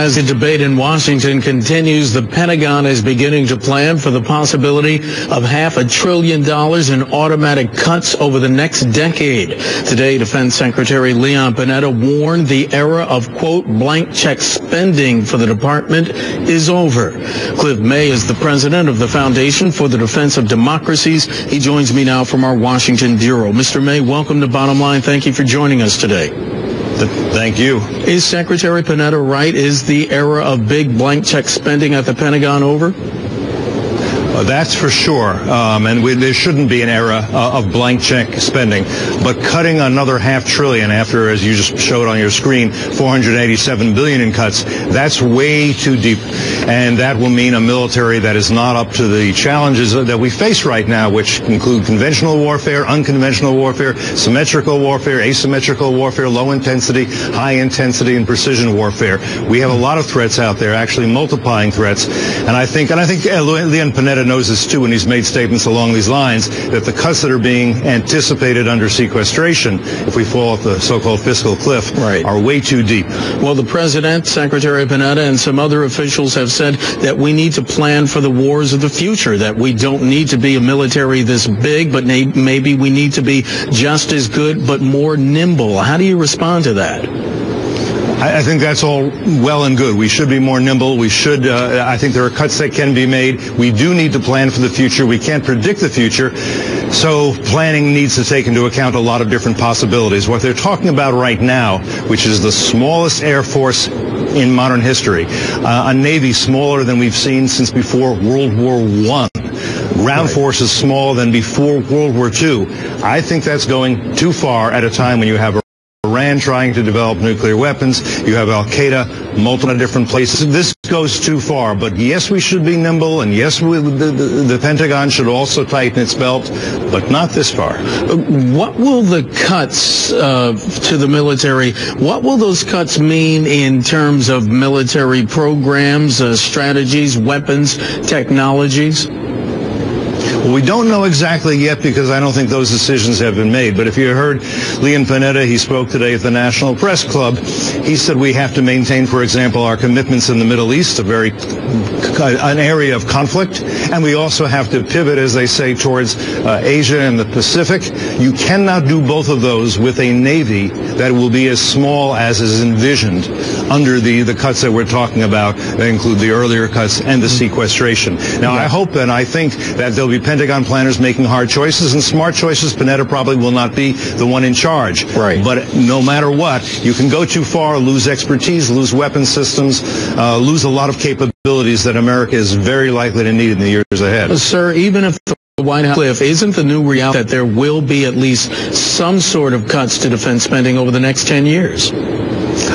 As the debate in Washington continues, the Pentagon is beginning to plan for the possibility of $500 billion in automatic cuts over the next decade. Today, Defense Secretary Leon Panetta warned the era of, quote, blank check spending for the department is over. Cliff May is the president of the Foundation for the Defense of Democracies. He joins me now from our Washington bureau. Mr. May, welcome to Bottom Line. Thank you for joining us today. Thank you. Is Secretary Panetta right? Is the era of big blank check spending at the Pentagon over? That's for sure. There shouldn't be an era of blank check spending. But cutting another $500 billion after, as you just showed on your screen, $487 billion in cuts, that's way too deep. And that will mean a military that is not up to the challenges that we face right now, which include conventional warfare, unconventional warfare, symmetrical warfare, asymmetrical warfare, low intensity, high intensity, and precision warfare. We have a lot of threats out there, actually multiplying threats. And I think Leon Panetta knows this too, and he's made statements along these lines, that the cuts that are being anticipated under sequestration, if we fall off the so-called fiscal cliff, are way too deep. Well, the president, Secretary Panetta, and some other officials have said that we need to plan for the wars of the future, that we don't need to be a military this big, but maybe we need to be just as good but more nimble. How do you respond to that? I think that's all well and good. We should be more nimble. We should, I think there are cuts that can be made. We do need to plan for the future. We can't predict the future. So planning needs to take into account a lot of different possibilities. What they're talking about right now, which is the smallest Air Force in modern history, a Navy smaller than we've seen since before World War I. Ground forces smaller than before World War II. I think that's going too far at a time when you have Iran trying to develop nuclear weapons. You have Al-Qaeda, multiple different places. This goes too far. But yes, we should be nimble, and yes, the Pentagon should also tighten its belt, but not this far. What will the cuts to the military, what will those cuts mean in terms of military programs, strategies, weapons, technologies? Well, we don't know exactly yet because I don't think those decisions have been made. But if you heard Leon Panetta, he spoke today at the National Press Club. He said we have to maintain, for example, our commitments in the Middle East, an area of conflict. And we also have to pivot, as they say, towards Asia and the Pacific. You cannot do both of those with a Navy that will be as small as is envisioned under the cuts that we're talking about. They include the earlier cuts and the sequestration. Now, I hope and I think that there'll be Pentagon planners making hard choices and smart choices. Panetta probably will not be the one in charge. But no matter what, you can go too far, lose expertise, lose weapon systems, lose a lot of capabilities that America is very likely to need in the years ahead. Sir, even if the White House cliff isn't the new reality that there will be at least some sort of cuts to defense spending over the next 10 years?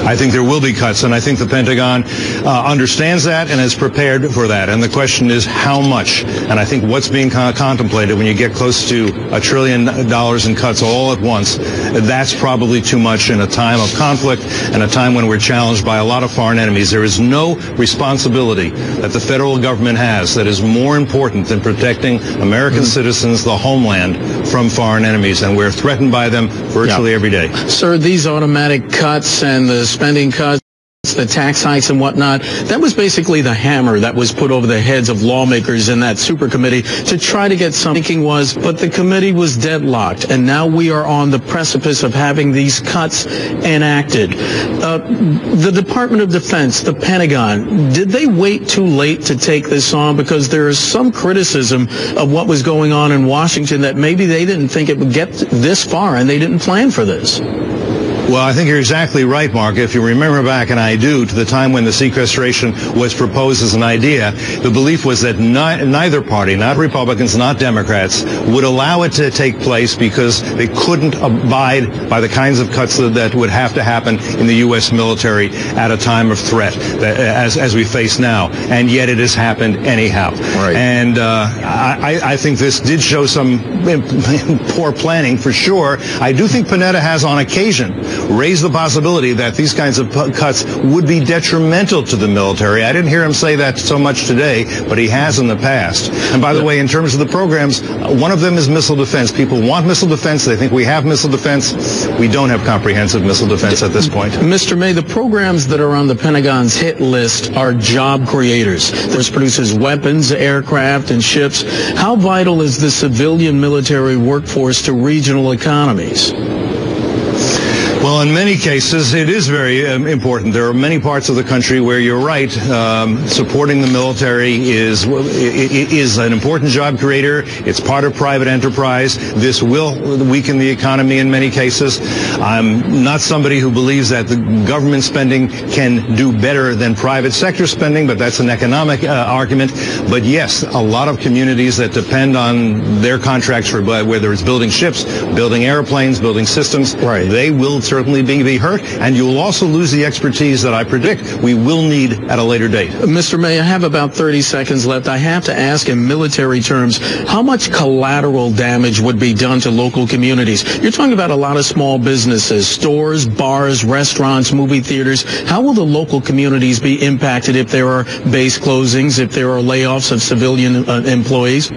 I think there will be cuts, and I think the Pentagon understands that and is prepared for that. And the question is how much? And I think what's being contemplated when you get close to $1 trillion in cuts all at once, that's probably too much in a time of conflict and a time when we're challenged by a lot of foreign enemies. There is no responsibility that the federal government has that is more important than protecting American citizens, the homeland, from foreign enemies. And we're threatened by them virtually every day. Sir, these automatic cuts and the spending cuts, the tax hikes and whatnot, that was basically the hammer that was put over the heads of lawmakers in that super committee to try to get some thinking was, but the committee was deadlocked, and now we are on the precipice of having these cuts enacted. The Department of Defense, the Pentagon, did they wait too late to take this on? Because there is some criticism of what was going on in Washington that maybe they didn't think it would get this far and they didn't plan for this. Well, I think you're exactly right, Mark. If you remember back, and I do, to the time when the sequestration was proposed as an idea, the belief was that neither party, not Republicans, not Democrats, would allow it to take place because they couldn't abide by the kinds of cuts that would have to happen in the U.S. military at a time of threat, as we face now. And yet it has happened anyhow. And I think this did show some poor planning, for sure. I do think Panetta has, on occasion, raised the possibility that these kinds of cuts would be detrimental to the military. I didn't hear him say that so much today, but he has in the past. And by the way, in terms of the programs, one of them is missile defense. People want missile defense. They think we have missile defense. We don't have comprehensive missile defense at this point. Mr. May, the programs that are on the Pentagon's hit list are job creators. This produces weapons, aircraft, and ships. How vital is the civilian military workforce to regional economies? Well, in many cases, it is very important. There are many parts of the country where you're right. Supporting the military is an important job creator. It's part of private enterprise. This will weaken the economy in many cases. I'm not somebody who believes that the government spending can do better than private sector spending, but that's an economic argument. But yes, a lot of communities that depend on their contracts for whether it's building ships, building airplanes, building systems, right, they will certainly be hurt, and you will also lose the expertise that I predict we will need at a later date. Mr. May, I have about 30 seconds left. I have to ask in military terms, how much collateral damage would be done to local communities? You're talking about a lot of small businesses, stores, bars, restaurants, movie theaters. How will the local communities be impacted if there are base closings, if there are layoffs of civilian employees?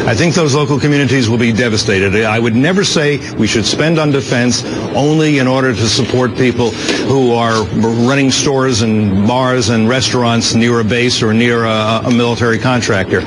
I think those local communities will be devastated. I would never say we should spend on defense only in order to support people who are running stores and bars and restaurants near a base or near a military contractor.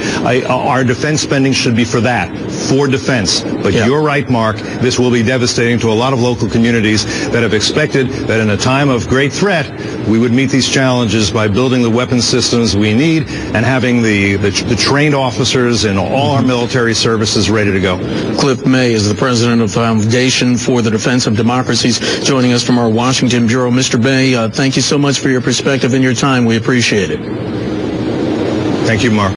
Our defense spending should be for that, for defense. But You're right, Mark, this will be devastating to a lot of local communities that have expected that in a time of great threat, we would meet these challenges by building the weapon systems we need and having the trained officers in all our military services ready to go. Cliff May is the president of Foundation for the Defense of Democracies, joining us from our Washington bureau. Mr. May, thank you so much for your perspective and your time. We appreciate it. Thank you, Mark.